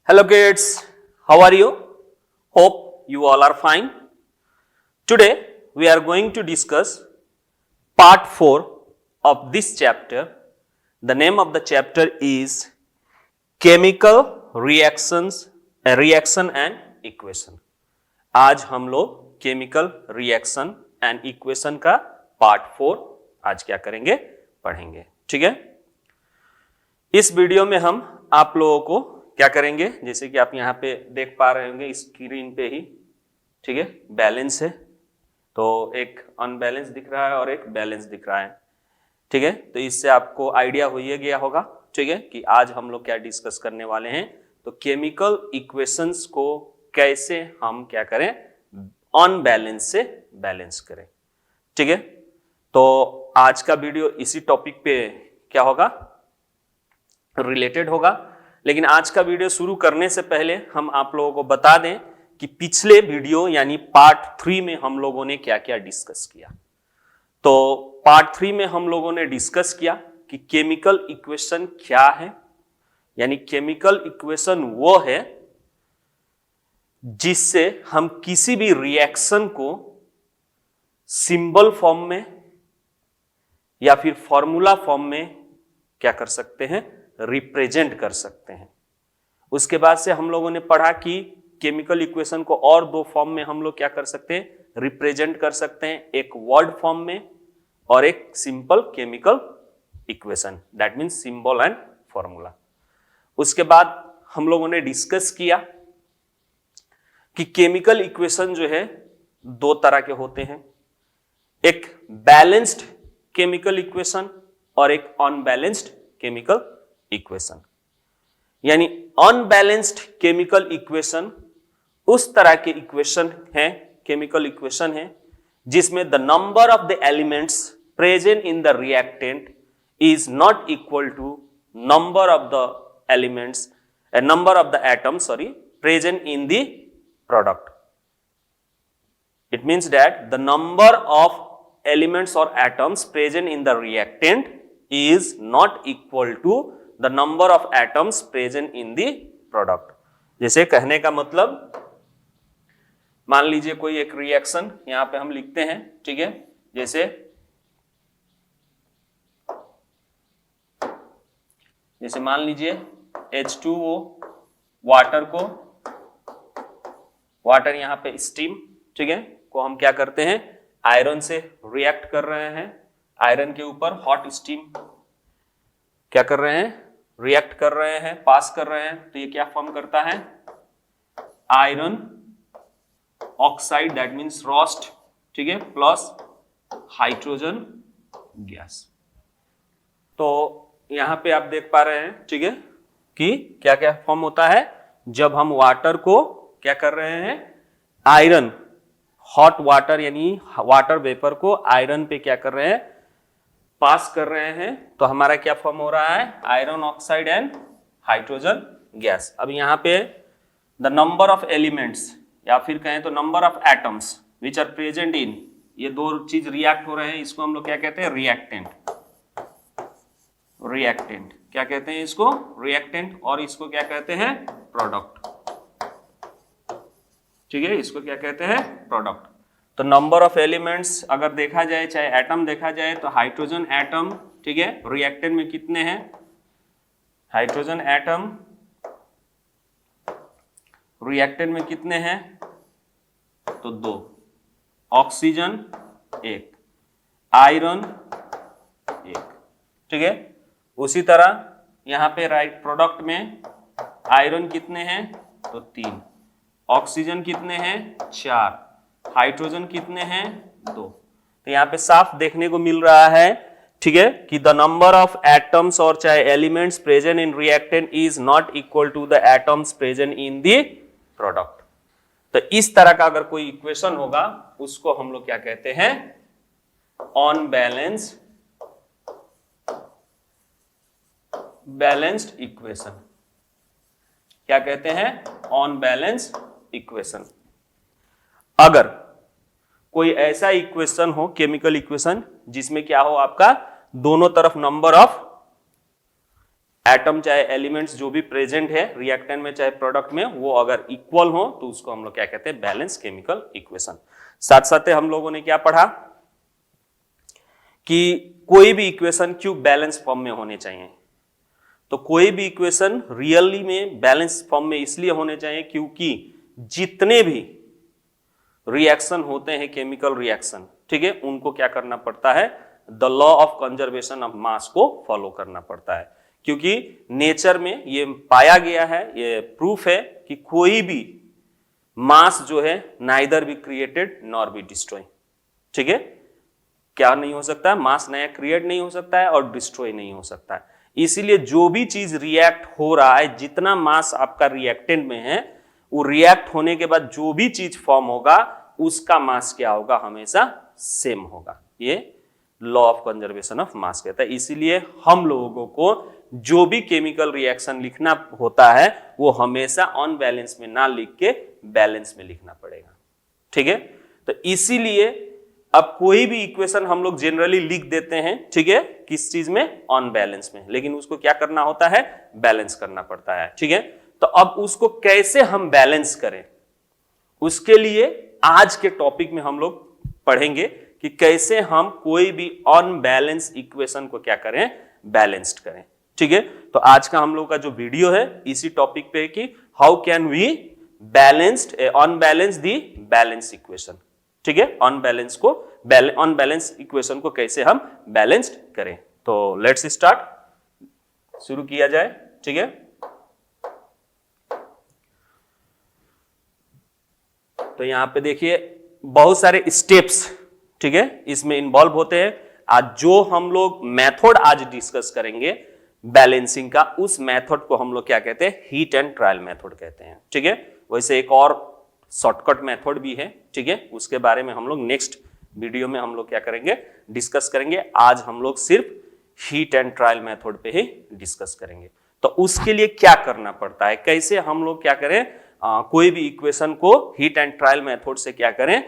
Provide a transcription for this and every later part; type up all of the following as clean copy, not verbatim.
Hello kids, how are you? Hope you all are fine. Today we are going to discuss part 4 of this chapter. The name of the chapter is Chemical Reactions, Reaction and Equation. आज हम लोग chemical reaction and equation का part 4 आज क्या करेंगे, पढ़ेंगे। ठीक है, इस वीडियो में हम आप लोगों को क्या करेंगे, जैसे कि आप यहाँ पे देख पा रहे होंगे स्क्रीन पे ही, ठीक है, बैलेंस है, तो एक अनबैलेंस दिख रहा है और एक बैलेंस दिख रहा है। ठीक है, तो इससे आपको आइडिया हो गया होगा, ठीक है, कि आज हम लोग क्या डिस्कस करने वाले हैं। तो केमिकल इक्वेशंस को कैसे हम क्या करें, अनबैलेंस से बैलेंस करें। ठीक है, तो आज का वीडियो इसी टॉपिक पे क्या होगा, रिलेटेड होगा। लेकिन आज का वीडियो शुरू करने से पहले हम आप लोगों को बता दें कि पिछले वीडियो यानी पार्ट 3 में हम लोगों ने क्या क्या डिस्कस किया। तो पार्ट 3 में हम लोगों ने डिस्कस किया कि केमिकल इक्वेशन क्या है, यानी केमिकल इक्वेशन वो है जिससे हम किसी भी रिएक्शन को सिंबल फॉर्म में या फिर फॉर्मूला फॉर्म में क्या कर सकते हैं, रिप्रेजेंट कर सकते हैं। उसके बाद से हम लोगों ने पढ़ा कि केमिकल इक्वेशन को और दो फॉर्म में हम लोग क्या कर सकते हैं, रिप्रेजेंट कर सकते हैं, एक वर्ड फॉर्म में और एक simple chemical equation, that means symbol and formula. उसके बाद हम लोगों ने डिस्कस किया कि केमिकल इक्वेशन जो है दो तरह के होते हैं, एक बैलेंस्ड केमिकल इक्वेशन और एक अनबैलेंस्ड केमिकल इक्वेशन। यानी अनबैलेंस्ड केमिकल इक्वेशन उस तरह के इक्वेशन है, केमिकल इक्वेशन है जिसमें the number of the elements present in the reactant is not equal to number of the elements, number of the atoms present in the product. It means that the number of elements or atoms present in the reactant is not equal to the number of atoms present in the product। जैसे कहने का मतलब, मान लीजिए कोई एक reaction यहां पे हम लिखते हैं, ठीक है, जैसे मान लीजिए H2O वाटर यहां पे स्टीम, ठीक है, को हम क्या करते हैं, आयरन से रिएक्ट कर रहे हैं, आयरन के ऊपर हॉट स्टीम क्या कर रहे हैं, रिएक्ट कर रहे हैं, पास कर रहे हैं। तो ये क्या फॉर्म करता है, iron oxide, that means roast, ठीक है, प्लस हाइड्रोजन गैस। तो यहां पे आप देख पा रहे हैं, ठीक है, कि क्या क्या फॉर्म होता है जब हम वाटर को क्या कर रहे हैं, आयरन हॉट वाटर यानी वाटर वेपर को आयरन पे क्या कर रहे हैं, पास कर रहे हैं, तो हमारा क्या फॉर्म हो रहा है, iron oxide and hydrogen gas. अब यहाँ पे द नंबर ऑफ एलिमेंट्स या फिर कहें तो number of atoms which are present in, ये दो चीज रिएक्ट हो रहे हैं, इसको हम लोग क्या कहते हैं, रिएक्टेंट। रिएक्टेंट क्या कहते हैं इसको, रिएक्टेंट, और इसको क्या कहते हैं, प्रोडक्ट। ठीक है, इसको क्या कहते हैं, प्रोडक्ट। तो नंबर ऑफ एलिमेंट्स अगर देखा जाए, चाहे एटम देखा जाए, तो हाइड्रोजन एटम, ठीक है, रिएक्टेंट में कितने हैं, हाइड्रोजन एटम रिएक्टेंट में कितने हैं, तो 2, ऑक्सीजन 1, आयरन 1, ठीक है। उसी तरह यहां पे राइट प्रोडक्ट में आयरन कितने हैं, तो 3, ऑक्सीजन कितने हैं, 4, हाइड्रोजन कितने हैं, 2। तो यहां पे साफ देखने को मिल रहा है, ठीक है, कि द नंबर ऑफ एटम्स और चाहे elements present in reactant is not equal to the atoms present in the product. तो इस तरह का अगर कोई इक्वेशन होगा उसको हम लोग क्या कहते हैं, बैलेंस्ड इक्वेशन। क्या कहते हैं, अनबैलेंस्ड इक्वेशन। अगर कोई ऐसा इक्वेशन हो, केमिकल इक्वेशन, जिसमें क्या हो, आपका दोनों तरफ नंबर ऑफ एटम चाहे एलिमेंट्स जो भी प्रेजेंट है रिएक्टेंट में चाहे प्रोडक्ट में, वो अगर इक्वल हो तो उसको हम लोग क्या कहते हैं, बैलेंस केमिकल इक्वेशन। साथ साथ हम लोगों ने क्या पढ़ा कि कोई भी इक्वेशन क्यों बैलेंस फॉर्म में होने चाहिए। तो कोई भी इक्वेशन रियली में बैलेंस फॉर्म में इसलिए होने चाहिए क्योंकि जितने भी रिएक्शन होते हैं केमिकल रिएक्शन, ठीक है, उनको क्या करना पड़ता है, the law of conservation of mass को फॉलो करना पड़ता है। क्योंकि नेचर में ये पाया गया है, ये प्रूफ है कि कोई भी मास जो है neither be created nor be destroy, ठीक है, क्या नहीं हो सकता है, मास नया क्रिएट नहीं हो सकता है और डिस्ट्रॉय नहीं हो सकता है। इसीलिए जो भी चीज रिएक्ट हो रहा है, जितना मास आपका रिएक्टेंट में है, वो रिएक्ट होने के बाद जो भी चीज फॉर्म होगा उसका मास क्या होगा, हमेशा सेम होगा। ये law of conservation of mass कहता है। इसीलिए हम लोगों को जो भी केमिकल रिएक्शन लिखना होता है वो हमेशा ऑन बैलेंस में ना लिख के बैलेंस में लिखना पड़ेगा, ठीक है। तो इसीलिए अब कोई भी इक्वेशन हम लोग जनरली लिख देते हैं, ठीक है, किस चीज में, ऑन बैलेंस में, लेकिन उसको क्या करना होता है, बैलेंस करना पड़ता है, ठीक है। तो अब उसको कैसे हम बैलेंस करें, उसके लिए आज के टॉपिक में हम लोग पढ़ेंगे कि कैसे हम कोई भी ऑन बैलेंस इक्वेशन को क्या करें, बैलेंस्ड करें, ठीक है। तो आज का हम लोग का जो वीडियो है इसी टॉपिक पे है कि how can we balanced on balance the balance equation, ठीक है, ऑन बैलेंस को ऑन बैलेंस इक्वेशन को कैसे हम बैलेंस्ड करें। तो लेट्स स्टार्ट, शुरू किया जाए, ठीक है। तो यहां पे देखिए बहुत सारे स्टेप्स, ठीक है, इसमें इन्वॉल्व होते हैं। आज जो हम लोग मेथड आज डिस्कस करेंगे बैलेंसिंग का, उस मेथड को हम लोग क्या कहते हैं, हीट एंड ट्रायल मेथड कहते हैं, ठीक है। वैसे एक और शॉर्टकट मेथड भी है, ठीक है, उसके बारे में हम लोग नेक्स्ट वीडियो में हम लोग क्या करेंगे, डिस्कस करेंगे। आज हम लोग सिर्फ हीट एंड ट्रायल मेथड पे ही डिस्कस करेंगे। तो उसके लिए क्या करना पड़ता है, कैसे हम लोग क्या करें, कोई भी इक्वेशन को हीट एंड ट्रायल मेथड से क्या करें,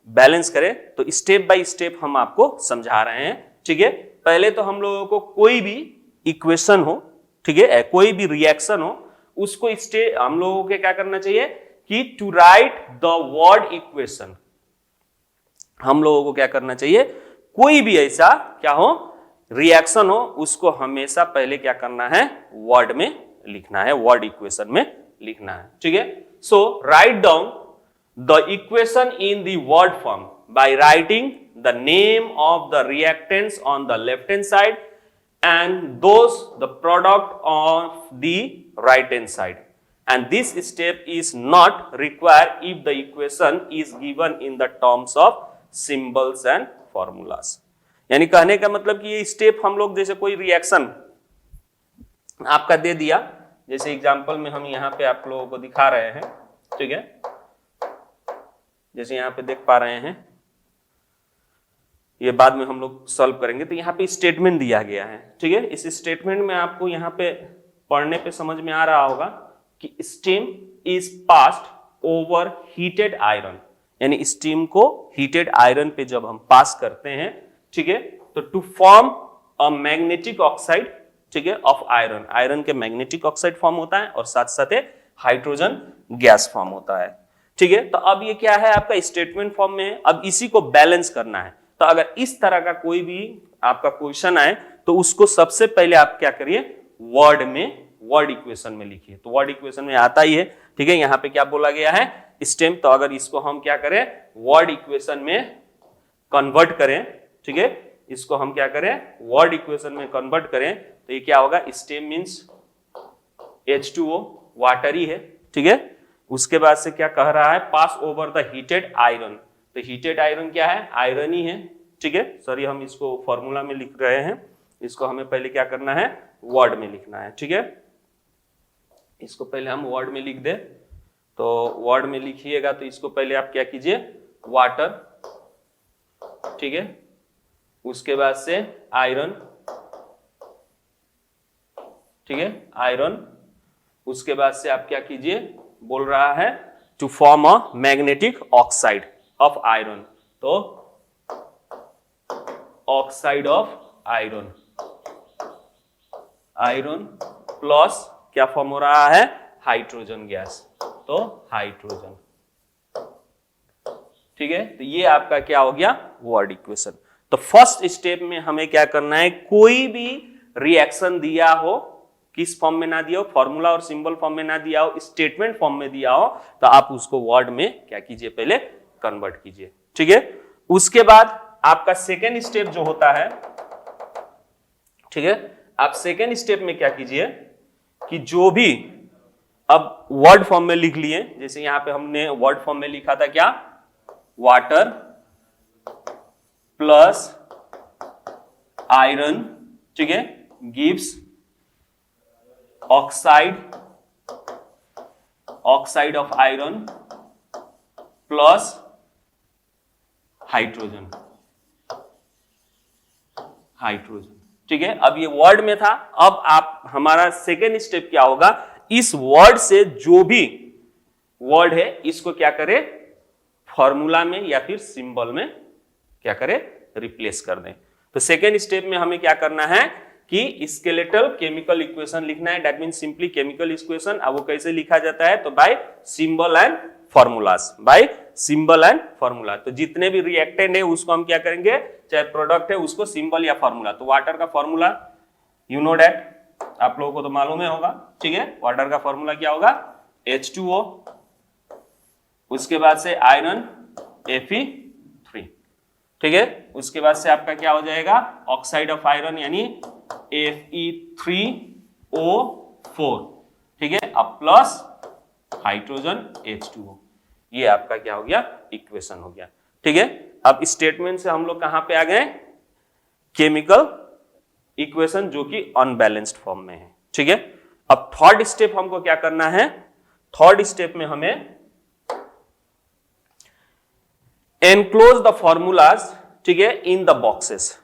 बैलेंस करें। तो स्टेप बाय स्टेप हम आपको समझा रहे हैं, ठीक है। पहले तो हम लोगों को कोई भी इक्वेशन हो, ठीक है, कोई भी रिएक्शन हो, उसको हम लोगों को क्या करना चाहिए कि to write the word equation, हम लोगों को क्या करना चाहिए, कोई भी ऐसा क्या हो, रिएक्शन हो, उसको हमेशा पहले क्या करना है, वर्ड में लिखना है, वर्ड इक्वेशन में लिखना है, ठीक है। So write down the equation in the word form by writing the name of the reactants on the left hand side and those the product of the right hand side, and this step is not required if the equation is given in the terms of symbols and formulas। यानी कहने का मतलब कि ये step हम लोग, जैसे कोई रिएक्शन आपका दे दिया, जैसे एग्जांपल में हम यहाँ पे आप लोगों को दिखा रहे हैं, ठीक है, जैसे यहाँ पे देख पा रहे हैं, ये बाद में हम लोग सॉल्व करेंगे। तो यहाँ पे स्टेटमेंट दिया गया है, ठीक है। इस स्टेटमेंट में आपको यहाँ पे पढ़ने पे समझ में आ रहा होगा कि steam is passed over heated iron, यानी स्टीम को हीटेड आयरन पे जब हम पास करते हैं, ठीक है, तो to form a magnetic oxide, ठीक है, ऑफ आयरन, आयरन के मैग्नेटिक ऑक्साइड फॉर्म होता है और साथ साथ हाइड्रोजन गैस फॉर्म होता है, ठीक है। तो अब ये क्या है, आपका स्टेटमेंट फॉर्म में है। अब इसी को बैलेंस करना है। तो अगर इस तरह का कोई भी आपका क्वेश्चन आए तो उसको सबसे पहले आप क्या करिए, वर्ड में, वर्ड इक्वेशन में लिखिए। तो वर्ड इक्वेशन में आता ही है, ठीक है। यहाँ पे क्या बोला गया है, स्टेम। तो अगर इसको हम क्या करें, वर्ड इक्वेशन में कन्वर्ट करें, ठीक है, इसको हम क्या करें, वर्ड इक्वेशन में कन्वर्ट करें, तो ये क्या होगा, स्टेम मीन्स H2O, वाटर ही है, ठीक है। उसके बाद से क्या कह रहा है, पास ओवर द हीटेड आयरन। तो हीटेड आयरन क्या है, आयरन ही है, ठीक है। सॉरी, हम इसको फॉर्मूला में लिख रहे हैं, इसको हमें पहले क्या करना है, वर्ड में लिखना है, ठीक है। इसको पहले हम वर्ड में लिख दे। तो वर्ड में लिखिएगा तो इसको पहले आप क्या कीजिए, वाटर, ठीक है, उसके बाद से आयरन, ठीक है, आयरन, उसके बाद से आप क्या कीजिए, बोल रहा है to form a magnetic oxide of iron. तो oxide of iron, iron plus क्या फॉर्म हो रहा है, हाइड्रोजन गैस, तो हाइड्रोजन। ठीक है, तो ये आपका क्या हो गया, वर्ड इक्वेशन। तो फर्स्ट स्टेप में हमें क्या करना है, कोई भी रिएक्शन दिया हो, किस फॉर्म में ना दिया हो, फॉर्मूला और सिंबल फॉर्म में ना दिया हो, स्टेटमेंट फॉर्म में दिया हो, तो आप उसको वर्ड में क्या कीजिए, पहले कन्वर्ट कीजिए। ठीक है, उसके बाद आपका सेकेंड स्टेप जो होता है, ठीक है, आप सेकेंड स्टेप में क्या कीजिए कि जो भी अब वर्ड फॉर्म में लिख लिए, जैसे यहां पे हमने वर्ड फॉर्म में लिखा था क्या, वाटर प्लस आयरन, ठीक है, gives oxide of iron plus hydrogen. ठीक है, अब ये वर्ड में था, अब आप हमारा सेकेंड स्टेप क्या होगा, इस वर्ड से जो भी वर्ड है इसको क्या करें, फॉर्मूला में या फिर सिंबल में क्या करें, रिप्लेस कर दें। तो सेकेंड स्टेप में हमें क्या करना है कि स्केलेटल केमिकल इक्वेशन लिखना है, that means simply chemical equation. अब वो कैसे लिखा जाता है, तो bye symbol and formulas, bye symbol and formula. तो जितने भी रिएक्टेंट है उसको हम क्या करेंगे, चाहे प्रोडक्ट है उसको सिंबल या फॉर्मूला। तो वाटर का फॉर्मूला यू नो दैट, आप लोगों को तो मालूम है होगा। ठीक है, वाटर का फॉर्मूला क्या होगा, H2O, उसके बाद से आयरन Fe3। ठीक है, उसके बाद से आपका क्या हो जाएगा, ऑक्साइड ऑफ आयरन यानी Fe3O4। ठीक है, अब प्लस हाइड्रोजन H2O, ये आपका क्या हो गया, इक्वेशन हो गया। ठीक है, अब स्टेटमेंट से हम लोग कहां पे आ गए, केमिकल इक्वेशन जो कि अनबैलेंस्ड फॉर्म में है। ठीक है, अब थर्ड स्टेप हमको क्या करना है, थर्ड स्टेप में हमें एनक्लोज द फॉर्मूलाज, ठीक है, इन द बॉक्सेस।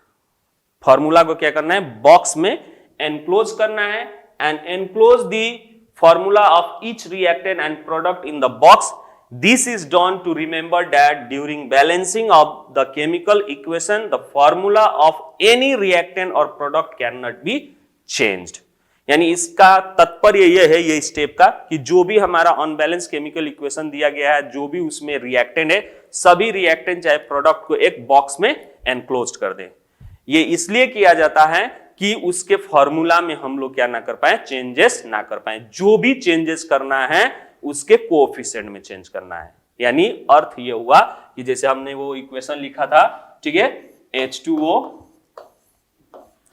फॉर्मूला को क्या करना है, बॉक्स में एनक्लोज करना है, and enclose the formula of each reactant and product in the box. This is done to remember that during balancing of the chemical equation, the formula of any reactant or product cannot be changed. यानी इसका तात्पर्य यह है, ये step का, कि जो भी हमारा अनबैलेंस केमिकल इक्वेशन दिया गया है, जो भी उसमें रिएक्टेंट है, सभी रिएक्टेंट चाहे प्रोडक्ट को एक बॉक्स में एनक्लोज कर दें। ये इसलिए किया जाता है कि उसके फॉर्मूला में हम लोग क्या ना कर पाए, चेंजेस ना कर पाए। जो भी चेंजेस करना है उसके कोएफिशिएंट में चेंज करना है। यानी अर्थ ये हुआ कि जैसे हमने वो इक्वेशन लिखा था, ठीक है, H2O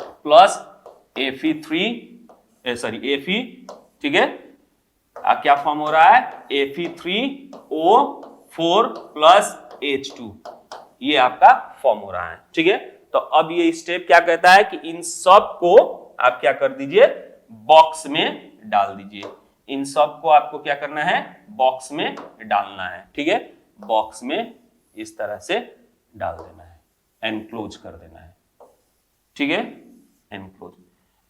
प्लस Fe, ठीक है, क्या फॉर्म हो रहा है, Fe3O4 प्लस H2, ये आपका फॉर्म हो रहा है। ठीक है, तो अब ये स्टेप क्या कहता है कि इन सब को आप क्या कर दीजिए, बॉक्स में डाल दीजिए। इन सब को आपको क्या करना है, बॉक्स में डालना है। ठीक है, बॉक्स में इस तरह से डाल देना है, एनक्लोज कर देना है। ठीक है, एनक्लोज।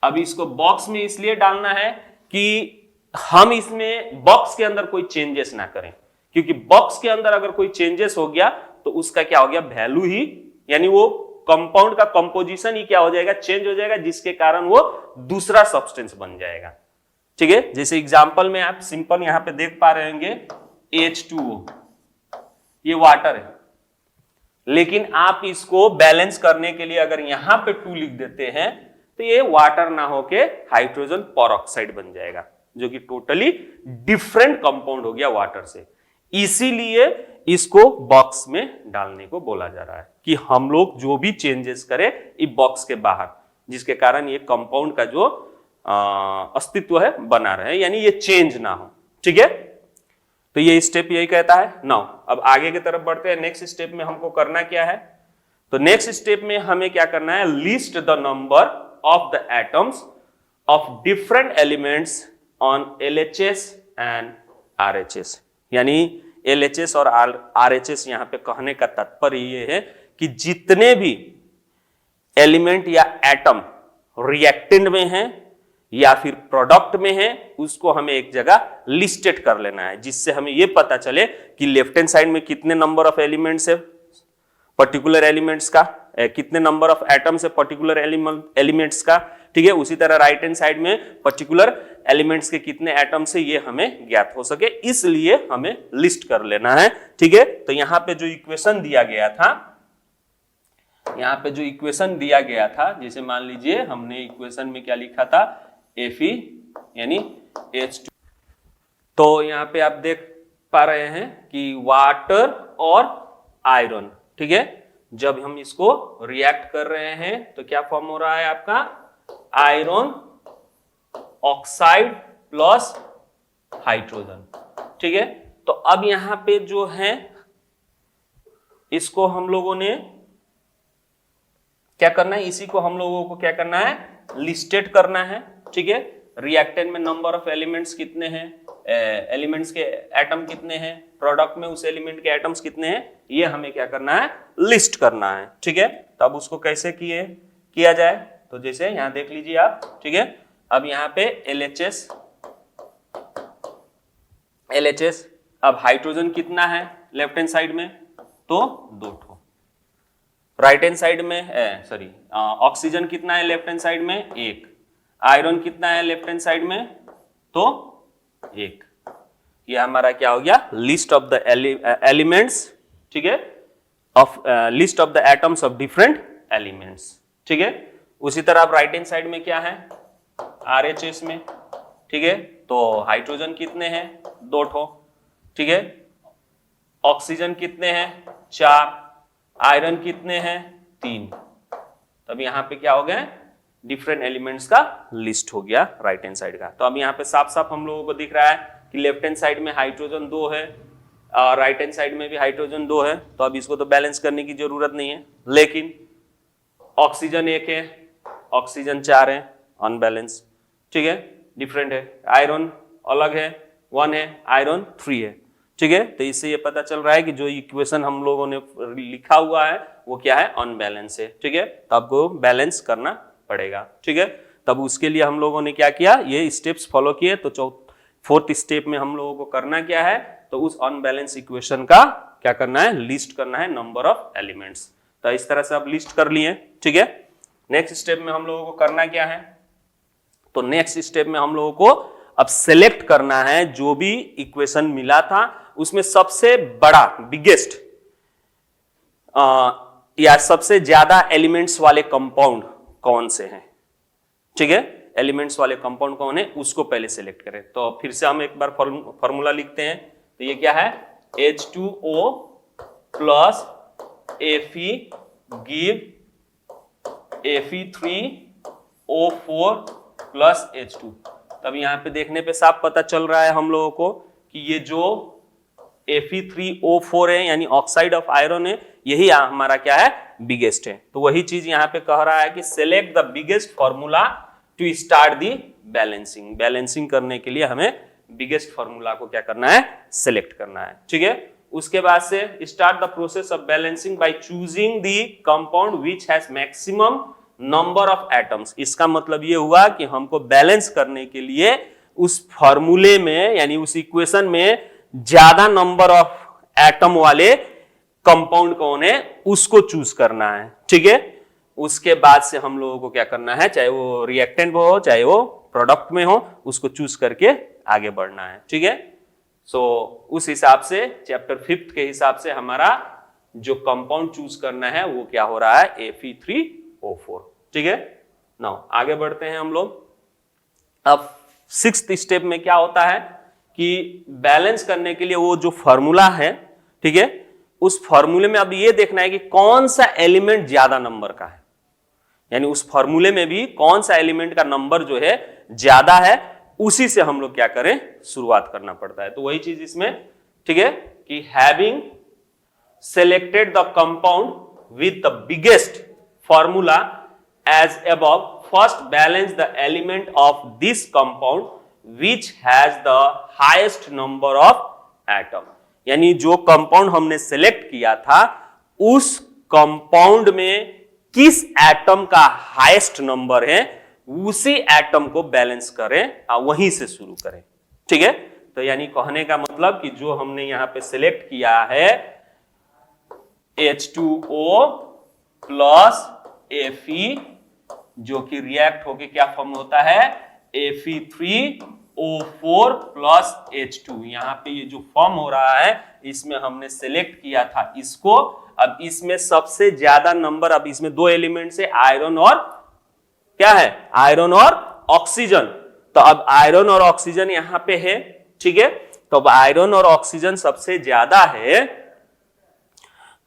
अब इसको बॉक्स में इसलिए डालना है कि हम इसमें बॉक्स के अंदर कोई चेंजेस ना करें, क्योंकि बॉक्स के अंदर अगर कोई चेंजेस हो गया तो उसका क्या हो गया, वैल्यू ही, यानी वो कंपाउंड का कंपोजिशन ही क्या हो जाएगा, चेंज हो जाएगा, जिसके कारण वो दूसरा सब्सटेंस बन जाएगा। ठीक है, जैसे एग्जांपल में आप सिंपल यहां पे देख पा रहे होंगे, H2O ये वाटर है, लेकिन आप इसको बैलेंस करने के लिए अगर यहां पे 2 लिख देते हैं तो ये वाटर ना होके हाइड्रोजन पेरोक्साइड बन जाएगा, जो कि टोटली डिफरेंट कंपाउंड हो गया वाटर से। इसीलिए इसको बॉक्स में डालने को बोला जा रहा है कि हम लोग जो भी चेंजेस करें इस बॉक्स के बाहर, जिसके कारण ये कंपाउंड का जो अस्तित्व है बना रहे, यानी ये चेंज ना हो। ठीक है, तो ये स्टेप यही कहता है। नाउ अब आगे की तरफ बढ़ते हैं। नेक्स्ट स्टेप में हमको करना क्या है, तो नेक्स्ट स्टेप में हमें क्या करना है, list the number of the atoms of different elements on LHS and RHS। यानी LHS और RHS यहां पे कहने का तात्पर्य ये है कि जितने भी एलिमेंट या एटम रिएक्टेंट में हैं या फिर प्रोडक्ट में है, उसको हमें एक जगह लिस्टेड कर लेना है, जिससे हमें यह पता चले कि लेफ्ट हैंड साइड में कितने नंबर ऑफ एलिमेंट्स है पर्टिकुलर एलिमेंट्स का, कितने नंबर ऑफ एटम्स है पर्टिकुलर एलिमेंट्स का, ठीक है। उसी तरह राइट हैंड साइड में पर्टिकुलर एलिमेंट्स के कितने एटम्स है ये हमें ज्ञात हो सके, इसलिए हमें लिस्ट कर लेना है, ठीक है। तो यहाँ पे जो इक्वेशन दिया गया था, यहाँ पे जो इक्वेशन दिया गया था, जैसे मान लीजिए हमने इक्वेशन में क्या लिखा था, Fe यानी H2, तो यहाँ पे आप देख पा रहे हैं कि वाटर और आयरन, ठीक है, जब हम इसको रिएक्ट कर रहे हैं तो क्या फॉर्म हो रहा है आपका, आयरन ऑक्साइड प्लस हाइड्रोजन, ठीक है। तो अब यहां पे जो है इसको हम लोगों ने क्या करना है, इसी को हम लोगों को क्या करना है, लिस्टेड करना है, ठीक है। रिएक्टेंट में नंबर ऑफ एलिमेंट्स कितने हैं, एलिमेंट्स के एटम कितने हैं, प्रोडक्ट में उस एलिमेंट के एटम्स कितने हैं, ये हमें क्या करना है, लिस्ट करना है, ठीक है। तो अब उसको कैसे किया जाए, तो जैसे यहां देख लीजिए आप, ठीक है। अब यहां पे LHS, अब हाइड्रोजन कितना है लेफ्ट हैंड साइड में, तो 2 ठो। राइट हैंड साइड में ऑक्सीजन कितना है लेफ्ट हैंड साइड में, 1। आयरन कितना है लेफ्ट हैंड साइड में, तो 1। ये हमारा क्या हो गया, लिस्ट ऑफ द एलिमेंट्स, ठीक है, of list of the atoms of different elements, ठीक है। उसी तरह आप राइट हैंड साइड में क्या है, RHS में, ठीक है, तो हाइड्रोजन कितने हैं, 2 ठो, ठीक है। ऑक्सीजन कितने हैं, 4। आयरन कितने हैं, 3। तब यहां पे क्या हो गया, डिफरेंट एलिमेंट्स का लिस्ट हो गया राइट हैंड साइड का। तो अब यहाँ पे साफ साफ हम लोगों को दिख रहा है कि लेफ्ट हैंड साइड में हाइड्रोजन 2 है और राइट हैंड साइड में भी हाइड्रोजन 2 है, तो अब इसको तो बैलेंस करने की जरूरत नहीं है। लेकिन ऑक्सीजन 1 है, ऑक्सीजन 4 है, अनबैलेंस, ठीक है, डिफरेंट है। आयरन अलग है, 1 है, आयरन 3 है, ठीक है। तो इससे ये पता चल रहा है कि जो इक्वेशन हम लोगों ने लिखा हुआ है वो क्या है, अनबैलेंस है, ठीक है। तो आपको बैलेंस करना पड़ेगा, ठीक है। तब उसके लिए हम लोगों ने क्या किया, ये स्टेप्स फॉलो किए। तो 4th स्टेप में हम लोगों को करना क्या है, तो उस अनबैलेंस इक्वेशन का क्या करना है, लिस्ट करना है नंबर ऑफ एलिमेंट्स। तो इस तरह से आप लिस्ट कर लिए, ठीक है। नेक्स्ट स्टेप में हम लोगों को करना क्या है, तो नेक्स्ट स्टेप में हम लोगों को अब सेलेक्ट करना है जो भी इक्वेशन मिला था उसमें सबसे बड़ा बिगेस्ट या सबसे ज्यादा एलिमेंट्स वाले कंपाउंड कौन से हैं, ठीक है। एलिमेंट्स वाले कंपाउंड कौन है उसको पहले सेलेक्ट करें। तो फिर से हम एक बार फॉर्मूला लिखते हैं। तो ये क्या है, H2O plus Fe give Fe3O4 plus H2। तब यहां पे देखने पे साफ पता चल रहा है हम लोगों को कि ये जो Fe3O4 है यानी ऑक्साइड ऑफ आयरन है, यही हमारा क्या है, बिगेस्ट है। तो वही चीज यहां पे कह रहा है कि select the biggest formula to start the balancing. Balancing करने के लिए हमें बिगेस्ट फॉर्मूला को क्या करना है, सिलेक्ट करना है, ठीक है। उसके बाद से start the process of balancing by choosing the compound which has maximum number of atoms. इसका मतलब ये हुआ कि हमको बैलेंस करने के लिए उस फॉर्मूले में यानी उस इक्वेशन में ज्यादा नंबर ऑफ एटम वाले कंपाउंड कौन है उसको चूज करना है, ठीक है। उसके बाद से हम लोगों को क्या करना है, चाहे वो रिएक्टेंट हो चाहे वो प्रोडक्ट में हो, उसको चूज करके आगे बढ़ना है, ठीक है। सो उस हिसाब से चैप्टर 5th के हिसाब से हमारा जो कंपाउंड चूज करना है वो क्या हो रहा है, Fe3O4, ठीक है। नाउ आगे बढ़ते हैं हम लोग। अब 6th स्टेप में क्या होता है कि बैलेंस करने के लिए वो जो फॉर्मूला है, ठीक है, उस फॉर्मूले में अब ये देखना है कि कौन सा एलिमेंट ज्यादा नंबर का है, यानी उस फॉर्मूले में भी कौन सा एलिमेंट का नंबर जो है ज्यादा है, उसी से हम लोग क्या करें, शुरुआत करना पड़ता है। तो वही चीज इसमें, ठीक है, कि having selected the compound with the biggest formula as above, first balance the element of this compound which has the highest number of atom। यानी जो कंपाउंड हमने सेलेक्ट किया था उस कंपाउंड में किस एटम का हाईएस्ट नंबर है उसी एटम को बैलेंस करें, वहीं से शुरू करें, ठीक है। तो यानी कहने का मतलब कि जो हमने यहां पे सिलेक्ट किया है H2O प्लस Fe जो कि रिएक्ट होके क्या फॉर्म होता है Fe3O4 प्लस H2। यहाँ पे ये जो फॉर्म हो रहा है इसमें हमने सेलेक्ट किया था इसको। अब इसमें सबसे ज्यादा नंबर, अब इसमें दो एलिमेंट्स है आयरन और क्या है, आयरन और ऑक्सीजन। तो अब आयरन और ऑक्सीजन यहां पे है, ठीक है। तो अब आयरन और ऑक्सीजन सबसे ज्यादा है,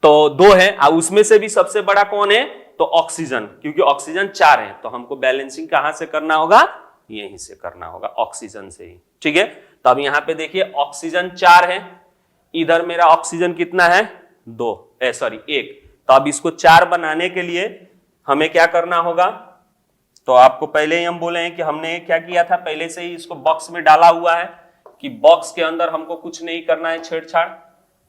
तो दो है, उसमें से भी सबसे बड़ा कौन है, तो ऑक्सीजन, क्योंकि ऑक्सीजन 4 है। तो हमको बैलेंसिंग कहां से करना होगा, यहीं से करना होगा, ऑक्सीजन से ही, ठीक है। तो अब यहां पे देखिए ऑक्सीजन 4 है, इधर मेरा ऑक्सीजन कितना है 2, 1। तो अब इसको 4 बनाने के लिए हमें क्या करना होगा, तो आपको पहले ही हम बोले हैं कि हमने क्या किया था, पहले से ही इसको बॉक्स में डाला हुआ है कि बॉक्स के अंदर हमको कुछ नहीं करना है छेड़छाड़,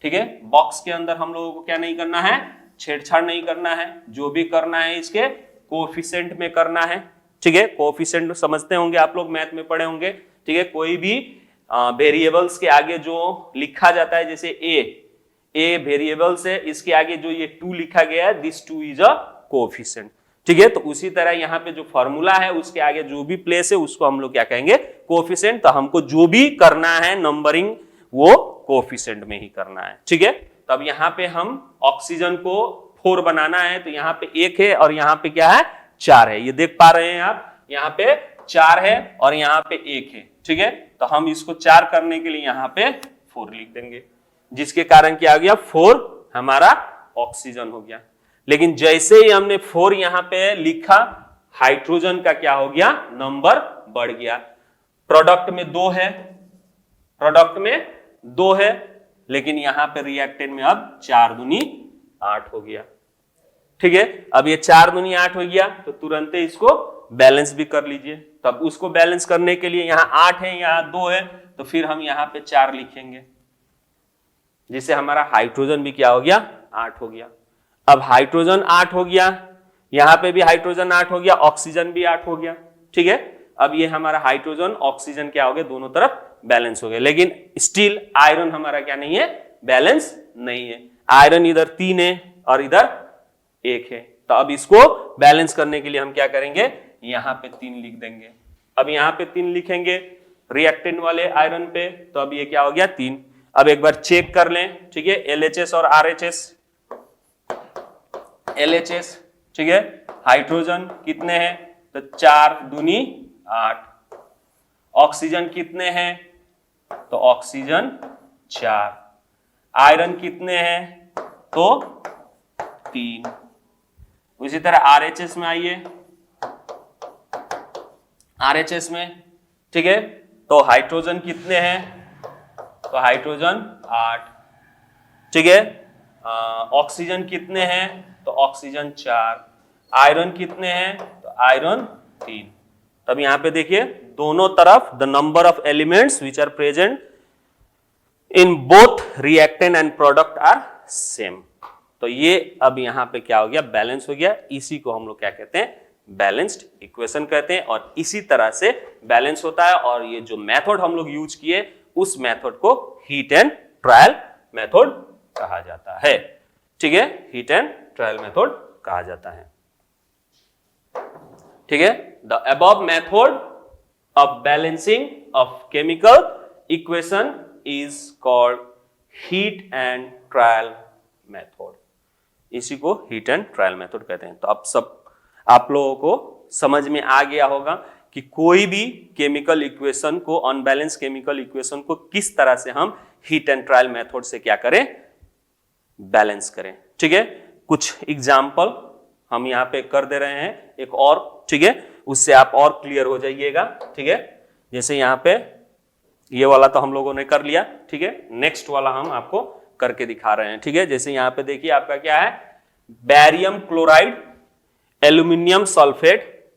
ठीक है। बॉक्स के अंदर हम लोगों को क्या नहीं करना है, छेड़छाड़ नहीं करना है, जो भी करना है इसके कोएफिशिएंट में करना है, ठीक है। कोएफिशिएंट समझते होंगे आप लोग, मैथ में पढ़े होंगे, ठीक है। कोई भी वेरिएबल्स के आगे जो लिखा जाता है, जैसे ए वेरिएबल से इसके आगे जो ये 2 लिखा गया है, दिस 2 इज अ कोएफिशिएंट, ठीक है। तो उसी तरह यहाँ पे जो फॉर्मूला है उसके आगे जो भी प्लेस है उसको हम लोग क्या कहेंगे, कोएफिशिएंट। तो हमको जो भी करना है नंबरिंग वो कोएफिशिएंट में ही करना है, ठीक है। तब यहाँ पे हम ऑक्सीजन को 4 बनाना है, तो यहाँ पे 1 है और यहाँ पे क्या है 4 है, ये देख पा रहे हैं आप, यहाँ पे 4 है और यहाँ पे 1 है, ठीक है। तो हम इसको 4 करने के लिए यहाँ पे 4 लिख देंगे, जिसके कारण क्या हो गया, 4 हमारा ऑक्सीजन हो गया। लेकिन जैसे ही हमने 4 यहां पे लिखा, हाइड्रोजन का क्या हो गया, नंबर बढ़ गया। प्रोडक्ट में 2 है, प्रोडक्ट में 2 है, लेकिन यहां पे रिएक्टेंट में अब 4 दूनी 8 हो गया, ठीक है। अब ये 4 दूनी 8 हो गया, तो तुरंत इसको बैलेंस भी कर लीजिए। तब उसको बैलेंस करने के लिए यहां 8 है, यहां 2 है, तो फिर हम यहां पे 4 लिखेंगे, जिससे हमारा हाइड्रोजन भी क्या हो गया, 8 हो गया। अब हाइड्रोजन 8 हो गया, यहां पे भी हाइड्रोजन 8 हो गया, ऑक्सीजन भी 8 हो गया, ठीक है। अब ये हमारा हाइड्रोजन ऑक्सीजन क्या हो गया, दोनों तरफ बैलेंस हो गया। लेकिन स्टिल आयरन हमारा क्या नहीं है, बैलेंस नहीं है। आयरन इधर 3 है और इधर 1 है। तो अब इसको बैलेंस करने के लिए हम क्या करेंगे, यहां पे 3 लिख देंगे। अब यहां पे 3 लिखेंगे रिएक्टेंट वाले आयरन पे, तो अब ये क्या हो गया 3। अब एक बार चेक कर लें, ठीक है, LHS और RHS, LHS, ठीक है, हाइड्रोजन कितने हैं, तो 4 दूनी 8। ऑक्सीजन कितने हैं, तो ऑक्सीजन 4। आयरन कितने हैं, तो 3। उसी तरह RHS में आइए, RHS में, ठीक है, तो हाइड्रोजन कितने हैं, तो हाइड्रोजन 8, ठीक है। ऑक्सीजन कितने हैं, तो ऑक्सीजन 4। आयरन कितने हैं, तो आयरन 3। तब यहां पे देखिए दोनों तरफ the number of elements which are present in both reactant and product are same. तो ये अब यहां पे क्या हो गया, बैलेंस हो गया। इसी को हम लोग क्या कहते हैं, बैलेंस्ड इक्वेशन कहते हैं। और इसी तरह से बैलेंस होता है। और ये जो मेथड हम लोग यूज किए, उस मेथड को हीट एंड ट्रायल मेथड कहा जाता है, ठीक है, हीट एंड ट्रायल मेथड कहा जाता है, ठीक है। The above method of balancing of chemical equation is called heat and trial method. इसी को हीट एंड ट्रायल मेथड कहते हैं। तो अब सब आप लोगों को समझ में आ गया होगा कि कोई भी केमिकल इक्वेशन को, अनबैलेंस केमिकल इक्वेशन को किस तरह से हम हीट एंड ट्रायल मेथड से क्या करें, बैलेंस करें, ठीक है। कुछ एग्जाम्पल हम यहां पे कर दे रहे हैं एक और, ठीक है, उससे आप और क्लियर हो जाइएगा, ठीक है। जैसे यहां पे ये वाला तो हम लोगों ने कर लिया, ठीक है। नेक्स्ट वाला हम आपको करके दिखा रहे हैं, ठीक है। जैसे यहां पे देखिए आपका क्या है, बैरियम क्लोराइड एल्यूमिनियम सल्फेट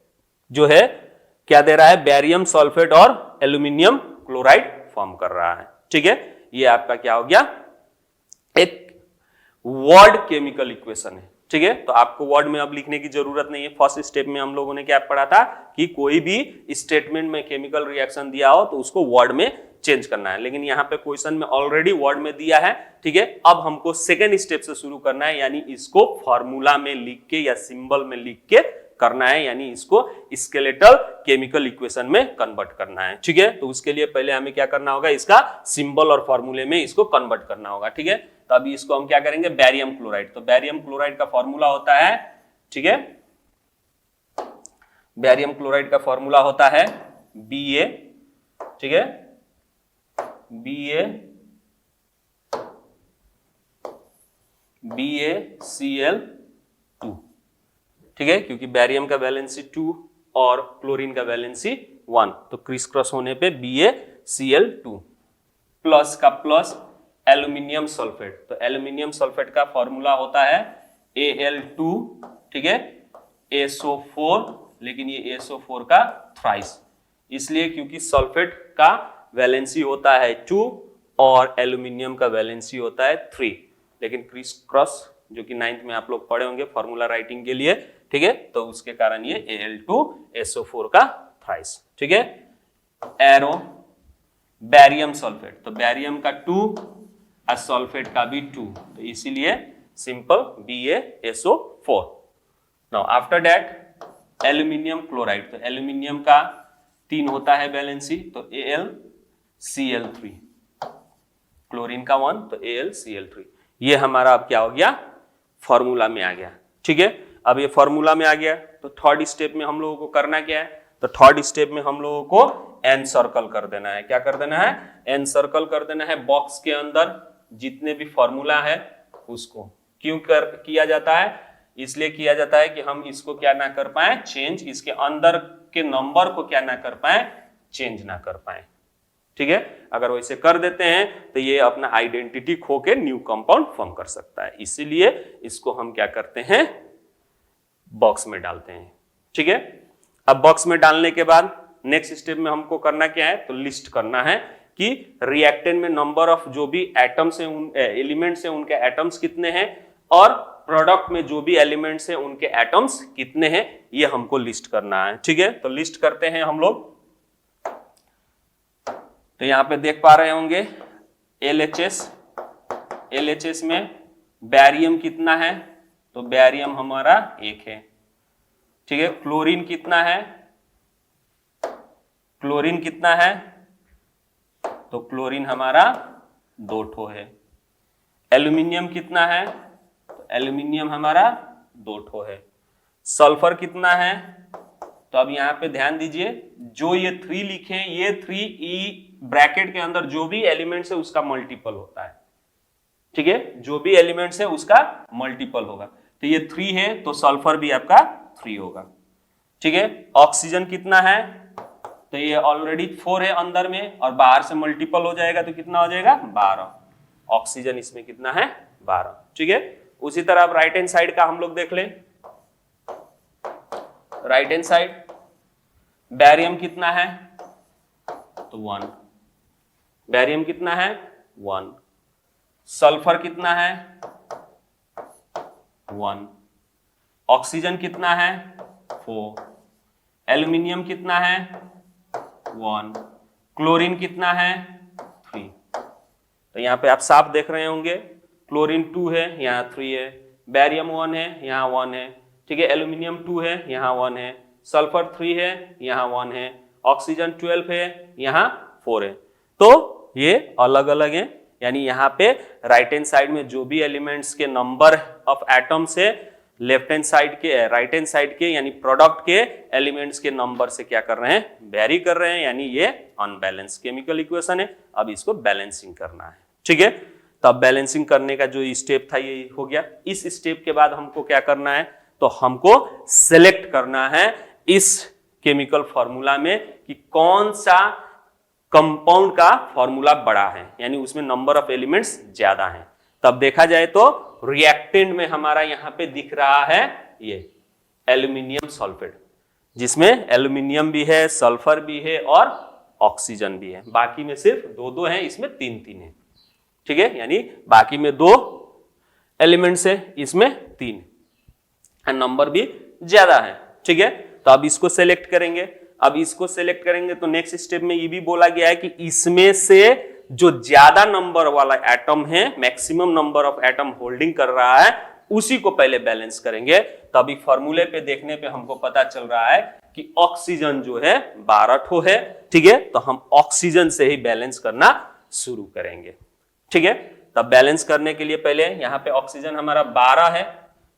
जो है क्या दे रहा है, बैरियम सल्फेट और एल्यूमिनियम क्लोराइड फॉर्म कर रहा है, ठीक है। ये आपका क्या हो गया, एक वर्ड केमिकल इक्वेशन है, ठीक है। तो आपको वर्ड में अब लिखने की जरूरत नहीं है। फर्स्ट स्टेप में हम लोगों ने क्या पढ़ा था कि कोई भी स्टेटमेंट में केमिकल रिएक्शन दिया हो तो उसको वर्ड में चेंज करना है, लेकिन यहाँ पे क्वेश्चन में ऑलरेडी वर्ड में दिया है, ठीक है। अब हमको सेकेंड स्टेप से शुरू करना है, यानी इसको फॉर्मूला में लिख के या सिंबल में लिख के करना है, यानी इसको स्केलेटल केमिकल इक्वेशन में कन्वर्ट करना है, ठीक है। तो उसके लिए पहले हमें क्या करना होगा, इसका सिंबल और फॉर्मूले में इसको कन्वर्ट करना होगा, ठीक है। तो अभी इसको हम क्या करेंगे, बैरियम क्लोराइड। तो बैरियम क्लोराइड का फॉर्मूला होता है, ठीक है, बैरियम क्लोराइड का फॉर्मूला होता है Ba, ठीक है, BaCl2, ठीक है, क्योंकि बैरियम का वैलेंसी 2 और क्लोरीन का वैलेंसी 1, तो क्रिस क्रॉस होने पे BaCl2 प्लस का प्लस एल्यूमिनियम सल्फेट। तो एल्यूमिनियम सल्फेट का फॉर्मूला होता है Al2, ठीक है, SO4, लेकिन ये SO4 का थ्राइस, इसलिए क्योंकि सल्फेट का वैलेंसी होता है 2 और एल्यूमिनियम का वैलेंसी होता है 3, लेकिन क्रिस क्रॉस जो कि 9th में आप लोग पढ़े होंगे फॉर्मूला राइटिंग के लिए, ठीक है, तो उसके कारण ये Al2SO4 का थ्राइस, ठीक है। एरो बैरियम सल्फेट, तो बैरियम का 2 और सल्फेट का भी 2, तो इसीलिए simple BaSO4। Now after that aluminium chloride, तो एल्यूमिनियम का 3 होता है वैलेंसी, तो AlCl3, क्लोरीन का 1, तो AlCl3। ये हमारा अब क्या हो गया, फॉर्मूला में आ गया, ठीक है। अब ये फॉर्मूला में आ गया तो थर्ड स्टेप में हम लोगों को करना क्या है, तो थर्ड स्टेप में हम लोगों को एन सर्कल कर देना है। क्या कर देना है, एन सर्कल कर देना है बॉक्स के अंदर जितने भी फॉर्मूला है उसको। क्यों किया जाता है, इसलिए किया जाता है कि हम इसको क्या ना कर पाए चेंज, इसके अंदर के नंबर को क्या ना कर पाए चेंज ना कर पाए, ठीक है। अगर वैसे कर देते हैं तो ये अपना आइडेंटिटी खो के न्यू कंपाउंड फॉर्म कर सकता है, इसीलिए इसको हम क्या करते हैं बॉक्स में डालते हैं, ठीक है। अब बॉक्स में डालने के बाद नेक्स्ट स्टेप में हमको करना क्या है, तो लिस्ट करना है कि रिएक्टेंट में नंबर ऑफ जो भी एटम्स हैं, उन एलिमेंट्स हैं, उनके एटम्स कितने हैं, और प्रोडक्ट में जो भी एलिमेंट्स हैं उनके एटम्स कितने हैं, ये हमको लिस्ट करना है, ठीक है। तो लिस्ट करते हैं हम लोग। तो यहां पे देख पा रहे होंगे LHS में बैरियम कितना है, तो बैरियम हमारा 1 है, ठीक है। क्लोरीन कितना है, क्लोरीन कितना है, तो क्लोरीन हमारा 2 ठो है। एल्यूमिनियम कितना है, तो एल्यूमिनियम हमारा 2 ठो है। सल्फर कितना है, तो अब यहां पे ध्यान दीजिए, जो ये 3 लिखे हैं, ये 3 ब्रैकेट के अंदर जो भी एलिमेंट्स है उसका मल्टीपल होता है, ठीक है, जो भी एलिमेंट्स है उसका मल्टीपल होगा। तो ये 3 है तो सल्फर भी आपका 3 होगा, ठीक है। ऑक्सीजन कितना है, तो ये ऑलरेडी 4 है अंदर में, और बाहर से मल्टीपल हो जाएगा तो कितना हो जाएगा 12। ऑक्सीजन इसमें कितना है 12, ठीक है। उसी तरह अब राइट हैंड साइड का हम लोग देख लें। राइट हैंड साइड बैरियम कितना है, तो 1, बैरियम कितना है 1। सल्फर कितना है 1। ऑक्सीजन कितना है 4। एल्यूमिनियम कितना है 1। क्लोरीन कितना है 3। तो यहां पे आप साफ देख रहे होंगे, क्लोरीन 2 है, यहां 3 है, बैरियम 1 है, यहां 1 है, ठीक है। एल्यूमिनियम 2 है, यहां 1 है, सल्फर 3 है, यहां 1 है, ऑक्सीजन 12 है, यहां 4 है। तो ये अलग अलग है, यानी यहाँ पे राइट हैंड साइड में जो भी एलिमेंट्स के नंबर ऑफ एटम्स है, लेफ्ट हैंड साइड के राइट हैंड साइड के यानी प्रोडक्ट के एलिमेंट्स के नंबर से क्या कर रहे हैं वेरी कर रहे हैं, यानी ये अनबैलेंस केमिकल इक्वेशन है। अब इसको बैलेंसिंग करना है, ठीक है। तो अब बैलेंसिंग करने का जो स्टेप था ये हो गया। इस स्टेप के बाद हमको क्या करना है, तो हमको सिलेक्ट करना है इस केमिकल फॉर्मूला में कि कौन सा कंपाउंड का फॉर्मूला बड़ा है, यानी उसमें नंबर ऑफ एलिमेंट्स ज्यादा हैं। तब देखा जाए तो रिएक्टेंट में हमारा यहां पे दिख रहा है ये एल्यूमिनियम सल्फेट, जिसमें एल्यूमिनियम भी है, सल्फर भी है और ऑक्सीजन भी है। बाकी में सिर्फ 2-2 हैं, इसमें 3-3 है, ठीक है। यानी बाकी में 2 एलिमेंट्स है, इसमें 3, नंबर भी ज्यादा है। ठीक है, तो अब इसको सेलेक्ट करेंगे। अब इसको सेलेक्ट करेंगे तो नेक्स्ट स्टेप में ये भी बोला गया है कि इसमें से जो ज्यादा नंबर वाला एटम है, maximum number of atom holding कर रहा है, उसी को पहले बैलेंस करेंगे। तो अभी फॉर्मूले पे देखने पे हमको पता चल रहा है कि ऑक्सीजन जो है 12 ठो है। ठीक है, तो हम ऑक्सीजन से ही बैलेंस करना शुरू करेंगे। ठीक है, तब बैलेंस करने के लिए पहले यहां पे ऑक्सीजन हमारा 12 है।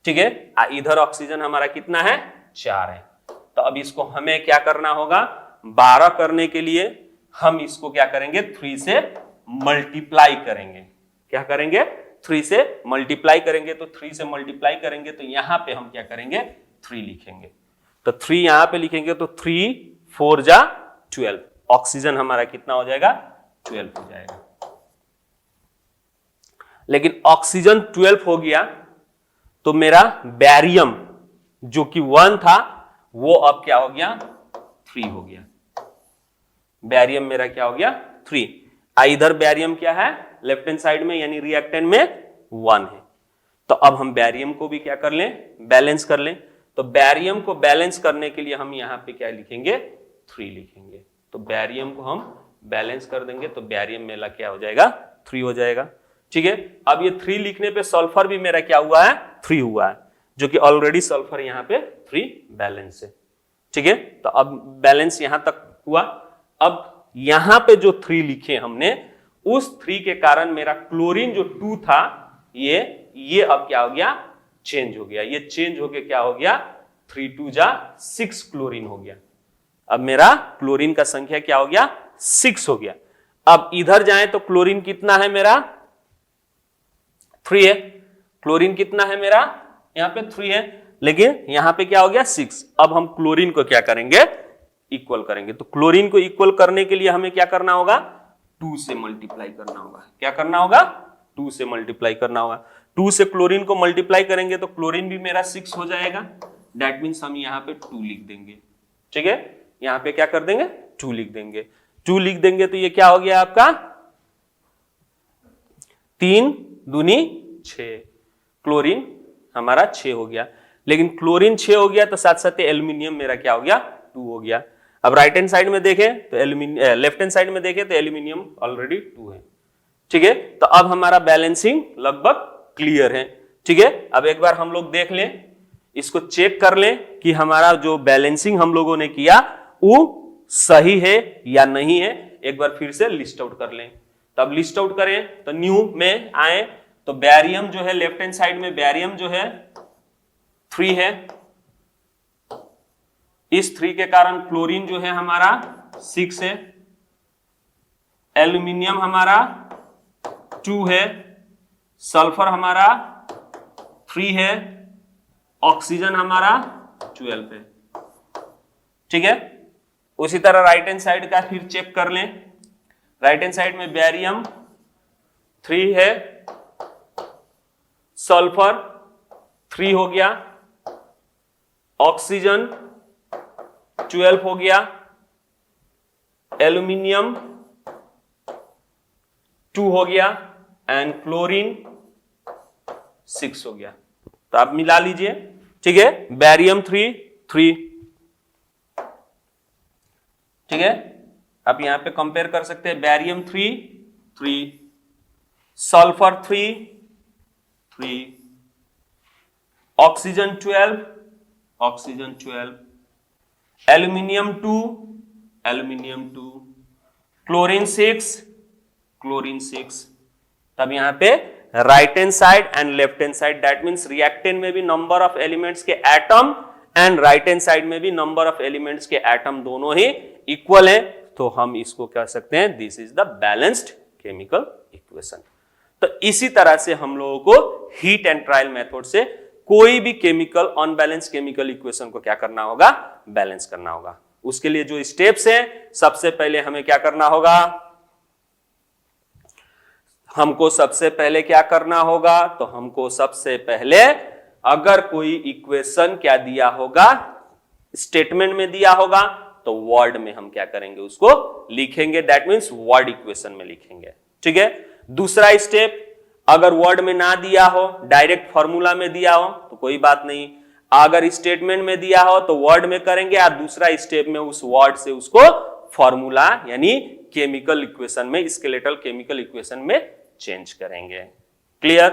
ठीक है, इधर ऑक्सीजन हमारा कितना है, 4 है। तो अब इसको हमें क्या करना होगा, 12 करने के लिए हम इसको क्या करेंगे, 3 से मल्टीप्लाई करेंगे। क्या करेंगे, 3 से मल्टीप्लाई करेंगे। तो 3 से मल्टीप्लाई करेंगे तो यहां पे हम क्या करेंगे, 3 लिखेंगे। तो 3 यहां पे लिखेंगे तो 3 4 जा 12, ऑक्सीजन हमारा कितना हो जाएगा, 12 हो जाएगा। लेकिन ऑक्सीजन 12 हो गया तो मेरा बैरियम जो कि 1 था वो अब क्या हो गया, 3 हो गया। बैरियम मेरा क्या हो गया, 3। इधर बैरियम क्या है, लेफ्ट हैंड साइड में यानी रिएक्टेंट में 1 है। तो अब हम बैरियम को भी क्या कर लें, बैलेंस कर लें। तो बैरियम को बैलेंस करने के लिए हम यहां पे क्या लिखेंगे, 3 लिखेंगे। तो बैरियम को हम बैलेंस कर देंगे तो बैरियम मेरा क्या हो जाएगा, 3 हो जाएगा। ठीक है, अब ये 3 लिखने पे सल्फर भी मेरा क्या हुआ है, 3 हुआ है, जो कि ऑलरेडी सल्फर यहां पे 3 बैलेंस है। ठीक है, तो अब बैलेंस यहां तक हुआ। अब यहां पे जो 3 लिखे हमने, उस 3 के कारण मेरा क्लोरीन जो 2 था ये अब क्या हो गया, चेंज हो गया। ये चेंज होके क्या हो गया, 3 2 जा 6 क्लोरीन हो गया। अब मेरा क्लोरीन का संख्या क्या हो गया, 6 हो गया। अब इधर जाएं तो क्लोरीन कितना है मेरा, 3 है। क्लोरीन कितना है मेरा, यहां पे 3 है, लेकिन यहां पे क्या हो गया, 6। अब हम क्लोरीन को क्या करेंगे, इक्वल करेंगे। तो क्लोरीन को इक्वल करने के लिए हमें क्या करना होगा, 2 से मल्टीप्लाई करना होगा। क्या करना होगा, 2 से मल्टीप्लाई करना होगा। 2 से क्लोरीन को मल्टीप्लाई करेंगे तो क्लोरीन भी मेरा 6 हो जाएगा। दैट मीन्स हम यहां पे 2 लिख देंगे। ठीक है, यहां पे क्या कर देंगे, 2 लिख देंगे। 2 लिख देंगे तो ये क्या हो गया आपका, 3 दूनी 6, क्लोरीन हमारा 6 हो गया। लेकिन क्लोरीन 6 हो गया तो साथ साथ एल्यूमिनियम मेरा क्या हो गया, 2 हो गया। अब राइट हैंड साइड में देखें तो एल्यूमिनियम, लेफ्ट हैंड साइड में देखें तो एल्यूमिनियम ऑलरेडी 2 है। ठीक है, तो अब हमारा बैलेंसिंग लगभग क्लियर है। ठीक है, अब एक बार हम लोग देख लें, इसको चेक कर लें कि हमारा जो बैलेंसिंग हम लोगों ने किया वो सही है या नहीं है। एक बार फिर से लिस्ट आउट कर लें। तब लिस्ट आउट करें तो न्यू में आए तो बैरियम जो है लेफ्ट हैंड साइड में, बैरियम जो है 3 है। इस 3 के कारण क्लोरीन जो है हमारा 6 है, एल्यूमिनियम हमारा 2 है, सल्फर हमारा 3 है, ऑक्सीजन हमारा 12 है। ठीक है, उसी तरह राइट हैंड साइड का फिर चेक कर लें। राइट हैंड साइड में बैरियम 3 है, सल्फर 3 हो गया, ऑक्सीजन 12 हो गया, एल्यूमिनियम 2 हो गया एंड क्लोरीन 6 हो गया। तो आप मिला लीजिए। ठीक है, बैरियम 3 3। ठीक है, आप यहां पे कंपेयर कर सकते हैं, barium 3 3, sulphur 3 3, oxygen 12 oxygen 12, aluminium 2 aluminium 2, chlorine 6 chlorine 6। तब यहां पे right hand side and left hand side, that means reactant में भी नंबर ऑफ एलिमेंट्स के atom and right hand side में भी नंबर ऑफ एलिमेंट्स के एटम दोनों ही इक्वल है। तो हम इसको कह सकते हैं this is the balanced chemical equation. तो इसी तरह से हम लोगों को हीट एंड ट्रायल मेथड से कोई भी केमिकल अनबैलेंस केमिकल इक्वेशन को क्या करना होगा, बैलेंस करना होगा। उसके लिए जो स्टेप्स हैं, सबसे पहले हमें क्या करना होगा, हमको सबसे पहले क्या करना होगा, तो हमको सबसे पहले अगर कोई इक्वेशन क्या दिया होगा, स्टेटमेंट में दिया होगा, तो वर्ड में हम क्या करेंगे, उसको लिखेंगे। दैट मींस वर्ड इक्वेशन में लिखेंगे। ठीक है, दूसरा स्टेप, अगर वर्ड में ना दिया हो, डायरेक्ट फॉर्मूला में दिया हो तो कोई बात नहीं, अगर स्टेटमेंट में दिया हो तो वर्ड में करेंगे, और दूसरा स्टेप में उस वर्ड से उसको फॉर्मूला यानी केमिकल इक्वेशन में, स्केलेटल केमिकल इक्वेशन में चेंज करेंगे। क्लियर?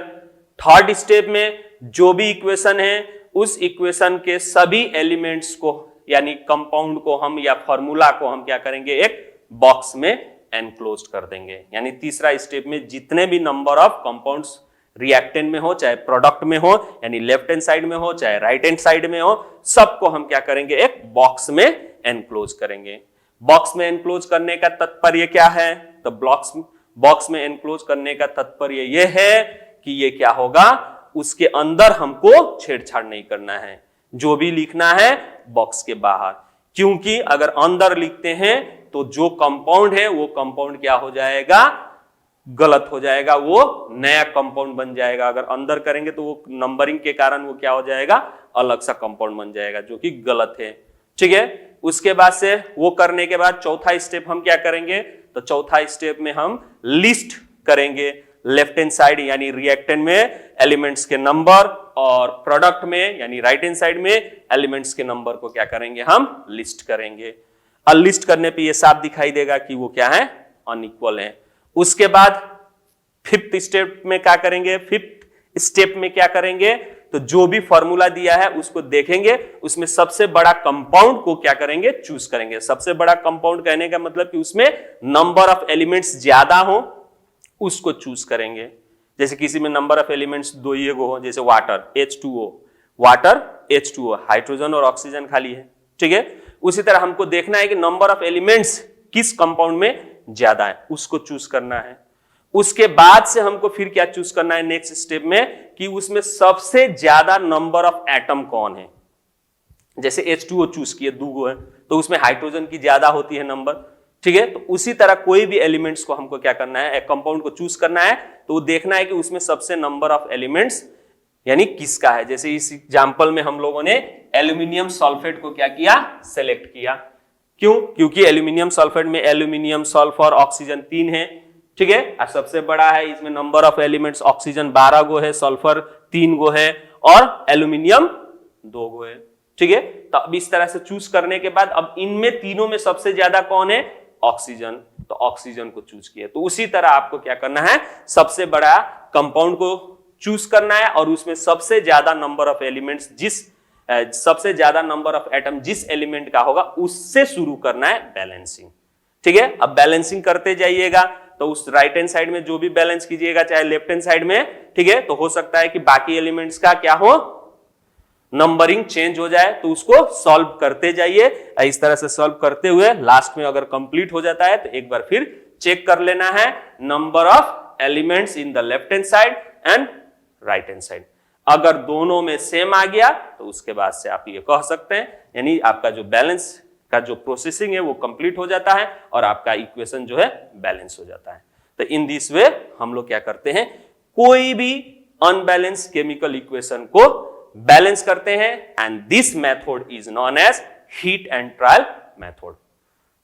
थर्ड स्टेप में जो भी इक्वेशन है उस इक्वेशन के सभी एलिमेंट्स को यानी कंपाउंड को हम या फॉर्मूला को हम क्या करेंगे, एक बॉक्स में एनक्लोज कर देंगे। यानी तीसरा स्टेप में जितने भी नंबर ऑफ कंपाउंड्स रिएक्टेंट में हो, चाहे प्रोडक्ट में हो, यानी लेफ्ट हैंड साइड में हो चाहे राइट हैंड साइड में हो, सबको हम क्या करेंगे, एक बॉक्स में एनक्लोज करेंगे। बॉक्स में एनक्लोज करने का तात्पर्य क्या है? तो बॉक्स में एनक्लोज करने का तात्पर्य यह है कि ये क्या होगा, उसके अंदर हमको छेड़छाड़ नहीं करना है, जो भी लिखना है बॉक्स के बाहर। क्योंकि अगर अंदर लिखते हैं तो जो कंपाउंड है वो कंपाउंड क्या हो जाएगा, गलत हो जाएगा, वो नया कंपाउंड बन जाएगा। अगर अंदर करेंगे तो वो नंबरिंग के कारण वो क्या हो जाएगा, अलग सा कंपाउंड बन जाएगा, जो कि गलत है। ठीक है, उसके बाद से वो करने के बाद चौथा स्टेप हम क्या करेंगे, तो चौथा स्टेप में हम लिस्ट करेंगे लेफ्ट हैंड साइड यानी रिएक्टेंट में एलिमेंट्स के नंबर, और प्रोडक्ट में यानी राइट हैंड साइड में एलिमेंट्स के नंबर को क्या करेंगे, हम लिस्ट करेंगे। और लिस्ट करने पे ये साफ दिखाई देगा कि वो क्या है, अनइक्वल है। उसके बाद फिफ्थ स्टेप में क्या करेंगे, फिफ्थ स्टेप में क्या करेंगे, तो जो भी फॉर्मूला दिया है उसको देखेंगे, उसमें सबसे बड़ा कंपाउंड को क्या करेंगे, चूज करेंगे। सबसे बड़ा कंपाउंड कहने का मतलब कि उसमें नंबर ऑफ एलिमेंट्स ज्यादा हो, उसको चूज करेंगे। जैसे किसी में नंबर ऑफ एलिमेंट्स 2 ही हो, जैसे water H2O, water H2O, hydrogen और ऑक्सीजन खाली है। ठीक है, उसी तरह हमको देखना है कि नंबर ऑफ एलिमेंट्स किस कंपाउंड में ज्यादा है, उसको चूज करना है। उसके बाद से हमको फिर क्या चूज करना है नेक्स्ट स्टेप में, कि उसमें सबसे ज्यादा नंबर ऑफ एटम कौन है। जैसे H2O चूज किए, 2 है, तो उसमें हाइड्रोजन की ज्यादा होती है नंबर। ठीक है, तो उसी तरह कोई भी एलिमेंट्स को हमको क्या करना है, एक कंपाउंड को चूज करना है, तो देखना है कि उसमें सबसे नंबर ऑफ एलिमेंट्स यानी किसका है। जैसे इस एग्जांपल में हम लोगों ने एल्यूमिनियम सल्फेट को क्या किया, सेलेक्ट किया। क्यों? क्योंकि एल्यूमिनियम सल्फेट में एल्यूमिनियम, सल्फर, ऑक्सीजन 3 है। ठीक है, और सबसे बड़ा है, इसमें नंबर ऑफ एलिमेंट्स ऑक्सीजन 12 गो है, सल्फर 3 गो है, और एल्यूमिनियम 2 गो है। ठीक है, तो अब इस तरह से चूज करने के बाद अब इनमें तीनों में सबसे ज्यादा कौन है, ऑक्सीजन, तो ऑक्सीजन को चूज किया। तो उसी तरह आपको क्या करना है, सबसे बड़ा कंपाउंड को चूज करना है, और उसमें सबसे ज्यादा नंबर ऑफ एलिमेंट्स सबसे ज्यादा नंबर ऑफ एटम जिस एलिमेंट का होगा उससे शुरू करना है बैलेंसिंग। ठीक है, अब बैलेंसिंग करते जाइएगा, तो उस राइट हैंड साइड में जो भी बैलेंस कीजिएगा, चाहे लेफ्ट हैंड साइड में, ठीक है, तो हो सकता है कि बाकी एलिमेंट्स का क्या हो, नंबरिंग चेंज हो जाए, तो उसको सॉल्व करते जाइए। इस तरह से सॉल्व करते हुए लास्ट में अगर कंप्लीट हो जाता है तो एक बार फिर चेक कर लेना है number of elements in the left hand side and right hand side. अगर दोनों में सेम आ गया तो उसके बाद से आप ये कह सकते हैं, यानी आपका जो बैलेंस का जो प्रोसेसिंग है वो कंप्लीट हो जाता है और आपका इक्वेशन जो है बैलेंस हो जाता है। तो इन दिस वे हम लोग क्या करते हैं, कोई भी अनबैलेंस केमिकल इक्वेशन को बैलेंस करते हैं, and this method is known as hit and trial method.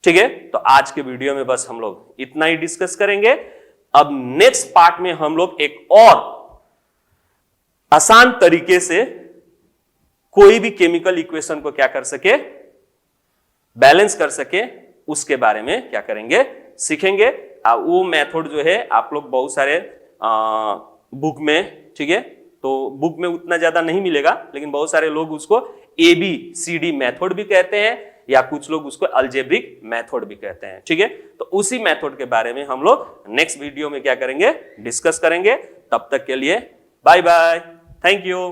ठीक है, तो आज के वीडियो में बस हम लोग इतना ही डिस्कस करेंगे। अब नेक्स्ट पार्ट में हम लोग एक और आसान तरीके से कोई भी केमिकल इक्वेशन को क्या कर सके, बैलेंस कर सके, उसके बारे में क्या करेंगे, सीखेंगे। वो मेथड जो है आप लोग बहुत सारे बुक में, ठीक है, तो बुक में उतना ज्यादा नहीं मिलेगा, लेकिन बहुत सारे लोग उसको ABCD मेथड भी कहते हैं, या कुछ लोग उसको अलजेब्रिक मेथड भी कहते हैं। ठीक है, तो उसी मेथड के बारे में हम लोग नेक्स्ट वीडियो में क्या करेंगे, डिस्कस करेंगे। तब तक के लिए बाय बाय, थैंक यू।